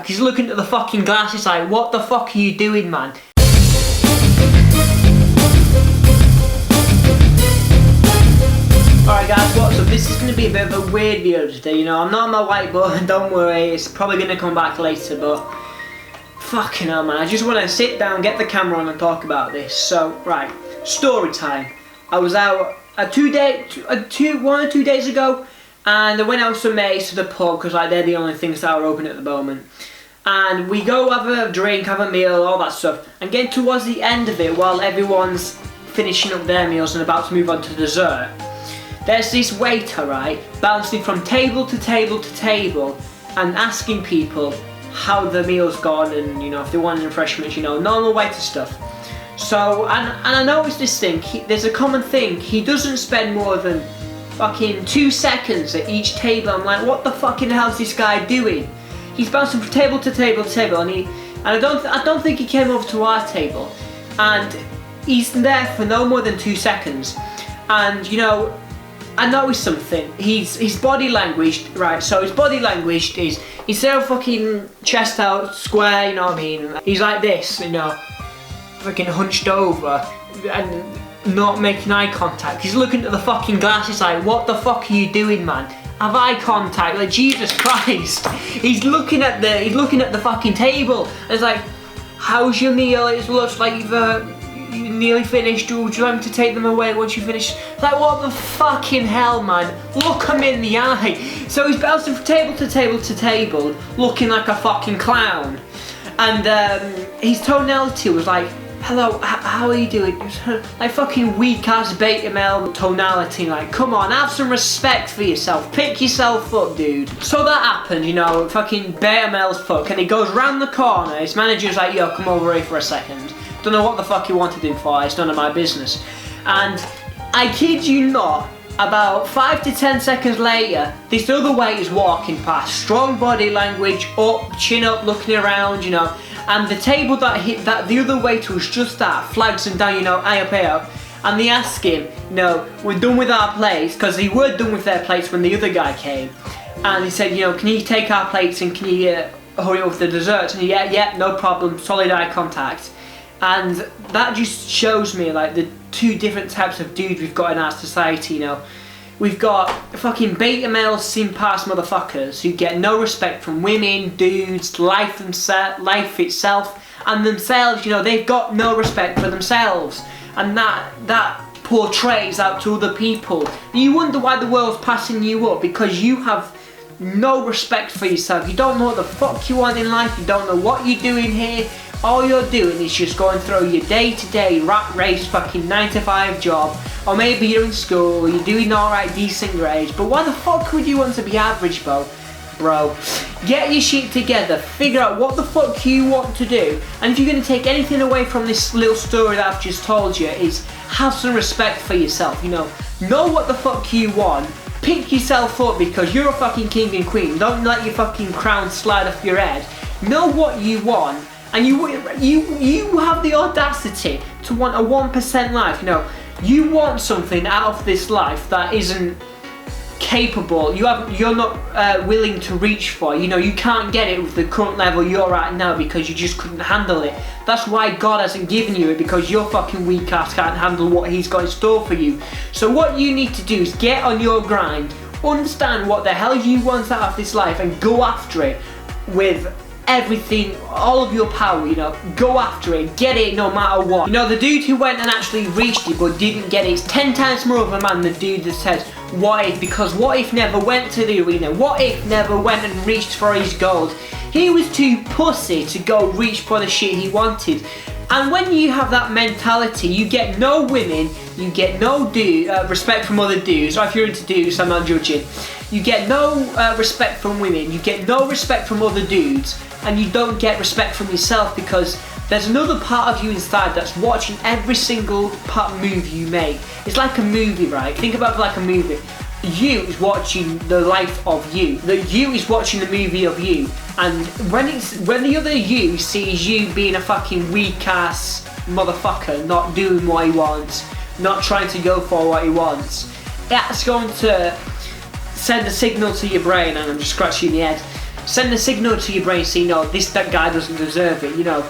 He's looking at the fucking glass, he's like, what the fuck are you doing, man? Alright guys, what's up? This is going to be a bit of a weird video today, you know, I'm not on my whiteboard, don't worry, it's probably going to come back later, but fucking hell man, I just want to sit down, get the camera on and talk about this. So, right, story time. I was out 1 or 2 days ago, and I went out with some mates to the pub, because like, they're the only things that are open at the moment. And we go have a drink, have a meal, all that stuff, and getting towards the end of it, while everyone's finishing up their meals and about to move on to dessert, there's this waiter, right, bouncing from table to table to table and asking people how the meal's gone and, you know, if they want refreshments, you know, normal waiter stuff. So, and I noticed this thing, there's a common thing, he doesn't spend more than fucking 2 seconds at each table. I'm like, what the fucking hell is this guy doing? He's bouncing from table to table to table, and I don't think he came over to our table, and he's there for no more than 2 seconds. And you know, I noticed something. His body language, right? So his body language is instead of fucking chest out square, you know what I mean? He's like this, you know, fucking hunched over and not making eye contact. He's looking at the fucking glass. He's like, what the fuck are you doing, man? Have eye contact, like Jesus Christ. He's looking at the fucking table. And it's like, how's your meal? It looks like you nearly finished. Would you like me to take them away once you finish? Like, what the fucking hell, man? Look him in the eye. So he's bouncing from table to table to table, looking like a fucking clown. And his tonality was like, hello, how are you doing? Like fucking weak ass beta male tonality, like come on, have some respect for yourself, pick yourself up dude. So that happened, you know, fucking beta male's fuck, and he goes round the corner, his manager's like, yo, come over here for a second. Don't know what the fuck you wanted him for, it's none of my business. And I kid you not, about 5 to 10 seconds later, this other waiter's walking past, strong body language, up, chin up, looking around, you know. And the table that the other waiter was just at flags them down, you know, pay up. And they ask him, you know, we're done with our plates, because they were done with their plates when the other guy came. And he said, you know, can you take our plates and can you hurry up with the desserts? And he, yeah, no problem, solid eye contact. And that just shows me like the two different types of dudes we've got in our society, you know. We've got fucking beta male sim-pass motherfuckers who get no respect from women, dudes, life itself, and themselves, you know, they've got no respect for themselves. And that portrays out to other people. You wonder why the world's passing you up, because you have no respect for yourself. You don't know what the fuck you want in life, you don't know what you're doing here. All you're doing is just going through your day-to-day rat race fucking 9 to 5 job, or maybe you're in school, or you're doing alright decent grades, but why the fuck would you want to be average, bro? Get your shit together, figure out what the fuck you want to do, and if you're going to take anything away from this little story that I've just told you, is have some respect for yourself, you know what the fuck you want, pick yourself up because you're a fucking king and queen, don't let your fucking crown slide off your head, know what you want. And you have the audacity to want a 1% life, you know. You want something out of this life that isn't capable, you're not willing to reach for, you know, you can't get it with the current level you're at now because you just couldn't handle it. That's why God hasn't given you it, because your fucking weak ass can't handle what he's got in store for you. So what you need to do is get on your grind, understand what the hell you want out of this life and go after it with everything, all of your power, you know, go after it, get it no matter what. You know, the dude who went and actually reached it but didn't get it is 10 times more of a man than the dude that says, what if, because what if never went to the arena, what if never went and reached for his goals. He was too pussy to go reach for the shit he wanted. And when you have that mentality, you get no women, you get no respect from other dudes, or if you're into dudes, I'm not judging. You get no respect from women, you get no respect from other dudes, and you don't get respect from yourself because there's another part of you inside that's watching every single move you make. It's like a movie, right? Think about it like a movie. You is watching the life of you. The you is watching the movie of you. And when the other you sees you being a fucking weak ass motherfucker, not doing what he wants, not trying to go for what he wants, that's going to send a signal to your brain, and I'm just scratching the head. Send a signal to your brain saying, no, that guy doesn't deserve it, you know.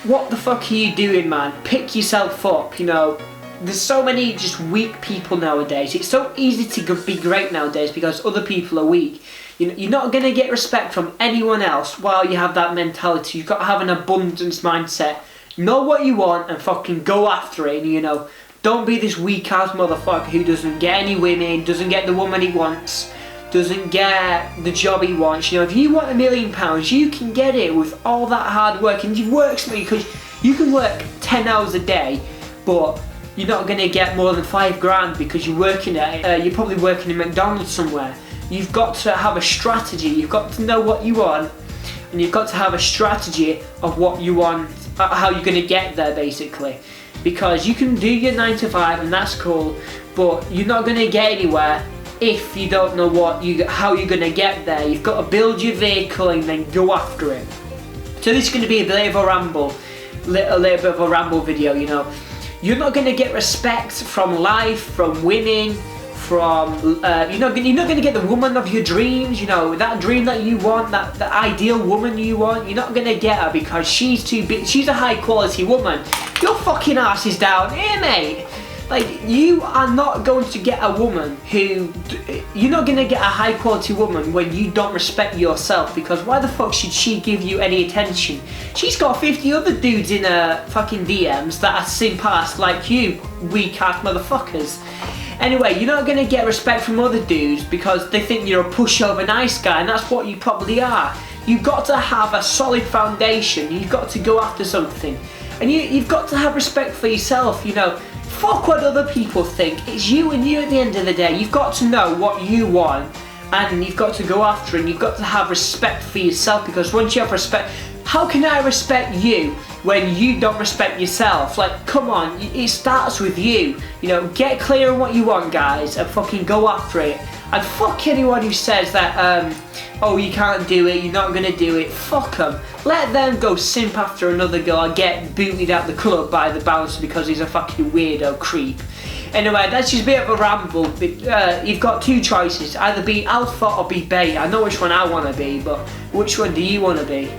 What the fuck are you doing, man? Pick yourself up, you know. There's so many just weak people nowadays. It's so easy to be great nowadays because other people are weak. You're not going to get respect from anyone else while you have that mentality. You've got to have an abundance mindset. Know what you want and fucking go after it, and, you know. Don't be this weak-ass motherfucker who doesn't get any women, doesn't get the woman he wants, doesn't get the job he wants. You know, if you want £1 million, you can get it with all that hard work. And you've worked, because you can work 10 hours a day, but you're not going to get more than £5 because you're working at you're probably working in McDonald's somewhere. You've got to have a strategy. You've got to know what you want, and you've got to have a strategy of what you want, how you're going to get there, basically. Because you can do your 9 to 5 and that's cool, but you're not going to get anywhere if you don't know how you're going to get there. You've got to build your vehicle and then go after it. So this is going to be a bit of a ramble, a little bit of a ramble video, you know. You're not going to get respect from life, from women, from you're not going to get the woman of your dreams, you know, that dream that you want, that the ideal woman you want. You're not going to get her because she's too big. She's a high quality woman. Your fucking ass is down here, mate. Like, you are not going to get a woman you're not going to get a high quality woman when you don't respect yourself, because why the fuck should she give you any attention? She's got 50 other dudes in her fucking DMs that are sin past like you, weak ass motherfuckers. Anyway, you're not going to get respect from other dudes because they think you're a pushover nice guy, and that's what you probably are. You've got to have a solid foundation. You've got to go after something. And you've got to have respect for yourself, you know. Fuck what other people think. It's you and you at the end of the day. You've got to know what you want, and you've got to go after it, and you've got to have respect for yourself, because once you have respect, how can I respect you when you don't respect yourself? Like, come on, it starts with you. You know, get clear on what you want, guys, and fucking go after it. And fuck anyone who says that, oh, you can't do it, you're not gonna do it. Fuck them. Let them go simp after another girl and get booted out the club by the bouncer because he's a fucking weirdo creep. Anyway, that's just a bit of a ramble. You've got two choices, either be alpha or be beta. I know which one I want to be, but which one do you want to be?